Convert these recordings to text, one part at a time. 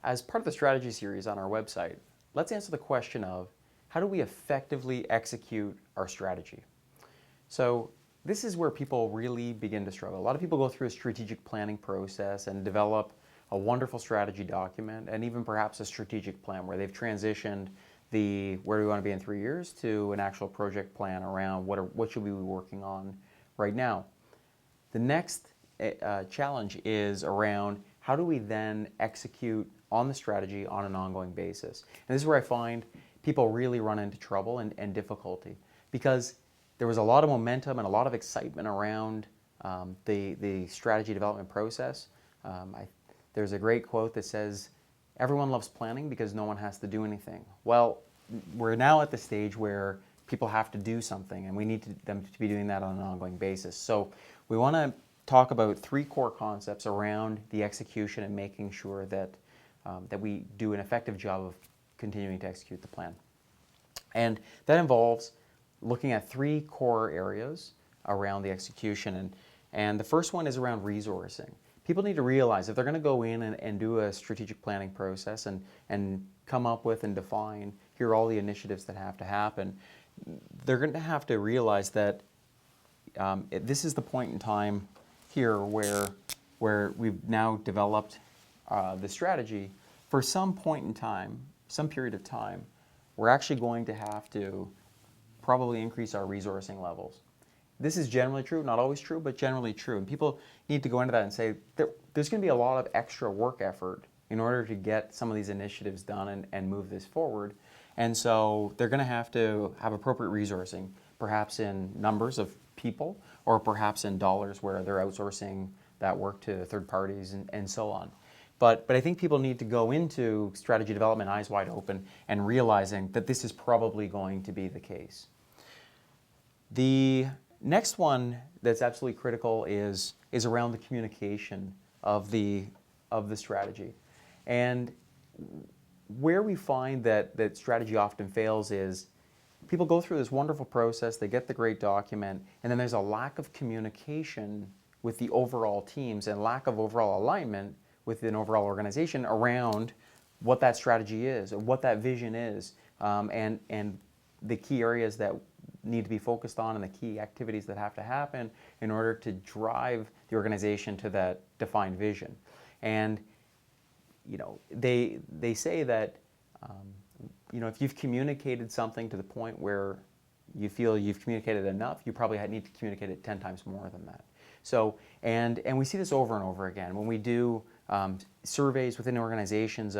As part of the strategy series on our website, let's answer the question of how do we effectively execute our strategy? So this is where people really begin to struggle. A lot of people go through a strategic planning process and develop a wonderful strategy document and even perhaps a strategic plan where they've transitioned the where do we want to be in 3 years to an actual project plan around what should we be working on right now. The next challenge is around how do we then execute on the strategy on an ongoing basis. And this is where I find people really run into trouble and difficulty, because there was a lot of momentum and a lot of excitement around the strategy development process. There's a great quote that says, everyone loves planning because no one has to do anything. Well, we're now at the stage where people have to do something, and we need them to be doing that on an ongoing basis. So we want to talk about 3 core concepts around the execution and making sure that that we do an effective job of continuing to execute the plan. And that involves looking at 3 core areas around the execution. And the first one is around resourcing. People need to realize if they're going to go in and do a strategic planning process and come up with and define, here are all the initiatives that have to happen, they're going to have to realize that this is the point in time here where we've now developed the strategy. For some point in time, some period of time, we're actually going to have to probably increase our resourcing levels. This is generally true, not always true, but generally true. And people need to go into that and say, there's going to be a lot of extra work effort in order to get some of these initiatives done and move this forward. And so they're going to have appropriate resourcing, perhaps in numbers of people, or perhaps in dollars where they're outsourcing that work to third parties and so on. But I think people need to go into strategy development eyes wide open and realizing that this is probably going to be the case. The next one that's absolutely critical is around the communication of the strategy. And where we find that strategy often fails is people go through this wonderful process, they get the great document, and then there's a lack of communication with the overall teams and lack of overall alignment with an overall organization around what that strategy is, or what that vision is, and the key areas that need to be focused on and the key activities that have to happen in order to drive the organization to that defined vision. And they say that if you've communicated something to the point where you feel you've communicated enough, you probably need to communicate it 10 times more than that. So, and we see this over and over again when we do surveys within organizations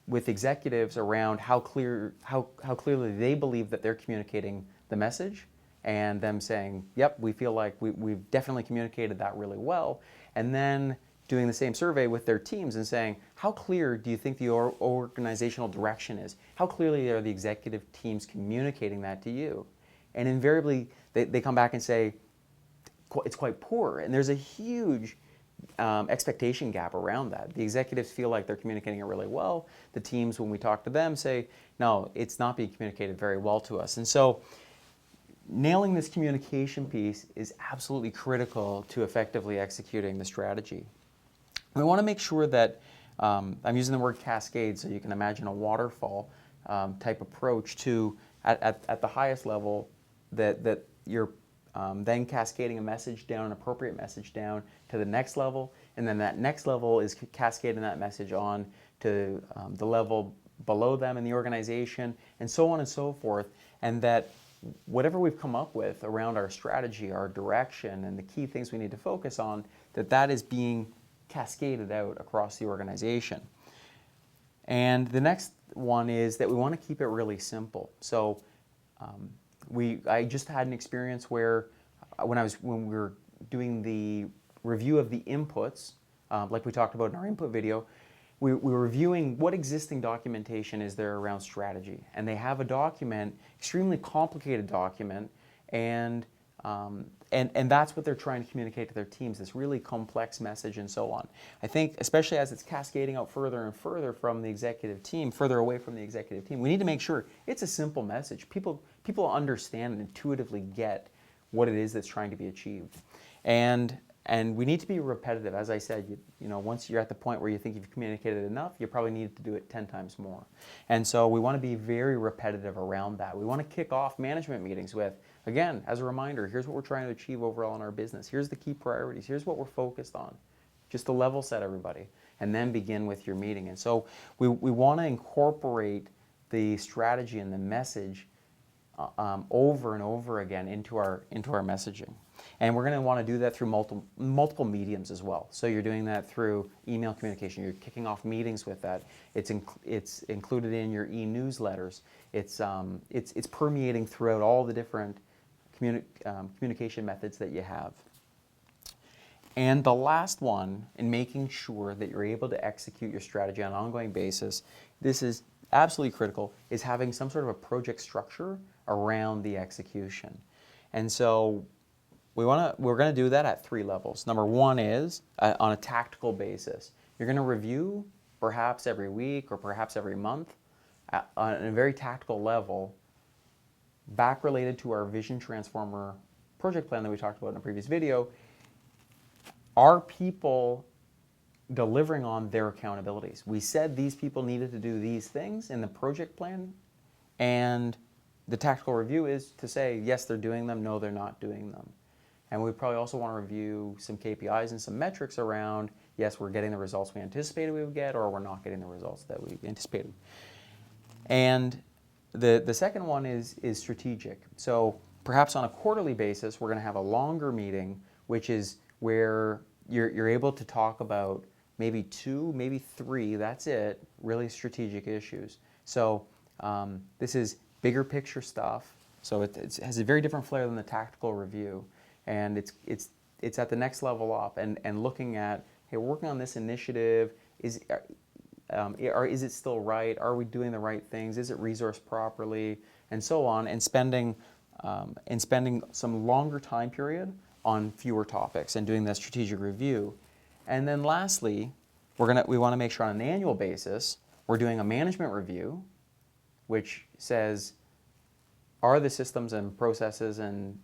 with executives around how clearly they believe that they're communicating the message, and them saying, yep, we feel like we've definitely communicated that really well, and then doing the same survey with their teams and saying, how clear do you think the organizational direction is? How clearly are the executive teams communicating that to you? And invariably, they come back and say, it's quite poor. And there's a huge expectation gap around that. The executives feel like they're communicating it really well. The teams, when we talk to them, say, no, it's not being communicated very well to us. And so nailing this communication piece is absolutely critical to effectively executing the strategy. We want to make sure that, I'm using the word cascade, so you can imagine a waterfall type approach to, at the highest level, that you're then cascading a message down, an appropriate message down to the next level, and then that next level is cascading that message on to the level below them in the organization, and so on and so forth, and that whatever we've come up with around our strategy, our direction, and the key things we need to focus on, that is being cascaded out across the organization. And the next one is that we want to keep it really simple. So I just had an experience where when we were doing the review of the inputs, like we talked about in our input video, we were reviewing what existing documentation is there around strategy. And they have a document, extremely complicated document, and that's what they're trying to communicate to their teams, this really complex message and so on. I think, especially as it's cascading out further and further from the executive team, further away from the executive team, we need to make sure it's a simple message. People understand and intuitively get what it is that's trying to be achieved. And And we need to be repetitive. As I said, once you're at the point where you think you've communicated enough, you probably need to do it 10 times more. And so we want to be very repetitive around that. We want to kick off management meetings with, again, as a reminder, here's what we're trying to achieve overall in our business. Here's the key priorities. Here's what we're focused on. Just to level set everybody. And then begin with your meeting. And so we want to incorporate the strategy and the message over and over again into our messaging. And we're going to want to do that through multiple mediums as well. So you're doing that through email communication. You're kicking off meetings with that. It's included in your e-newsletters. It's permeating throughout all the different communication methods that you have. And the last one, in making sure that you're able to execute your strategy on an ongoing basis, this is absolutely critical, is having some sort of a project structure around the execution. And so we're going to do that at 3 levels. Number 1 is on a tactical basis. You're going to review perhaps every week or perhaps every month on a very tactical level, back related to our Vision Transformer project plan that we talked about in a previous video. Are people delivering on their accountabilities? We said these people needed to do these things in the project plan, and the tactical review is to say, yes, they're doing them, no, they're not doing them. And we probably also want to review some KPIs and some metrics around, yes, we're getting the results we anticipated we would get, or we're not getting the results that we anticipated. And the second one is strategic. So perhaps on a quarterly basis, we're going to have a longer meeting, which is where you're able to talk about maybe 2, maybe 3, that's it, really strategic issues. So this is bigger picture stuff. So it has a very different flair than the tactical review. And it's at the next level up and looking at, hey, we're working on this initiative. Is it still right? Are we doing the right things? Is it resourced properly? And so on, and spending some longer time period on fewer topics and doing that strategic review. And then lastly, we want to make sure on an annual basis we're doing a management review, which says, are the systems and processes and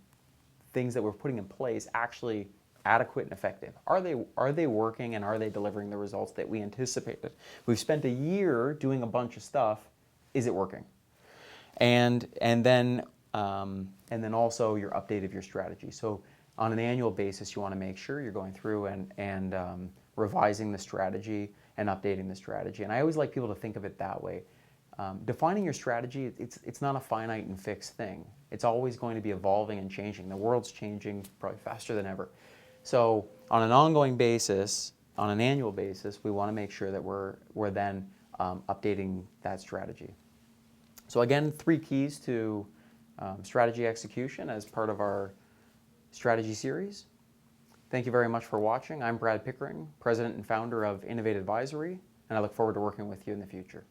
things that we're putting in place actually adequate and effective? Are they working, and are they delivering the results that we anticipated? We've spent a year doing a bunch of stuff. Is it working? And then also your update of your strategy. So on an annual basis, you want to make sure you're going through and revising the strategy and updating the strategy. And I always like people to think of it that way. Defining your strategy, it's not a finite and fixed thing. It's always going to be evolving and changing. The world's changing probably faster than ever. So on an ongoing basis, on an annual basis, we want to make sure that we're then updating that strategy. So again, 3 keys to strategy execution as part of our strategy series. Thank you very much for watching. I'm Brad Pickering, President and Founder of Innovate Advisory, and I look forward to working with you in the future.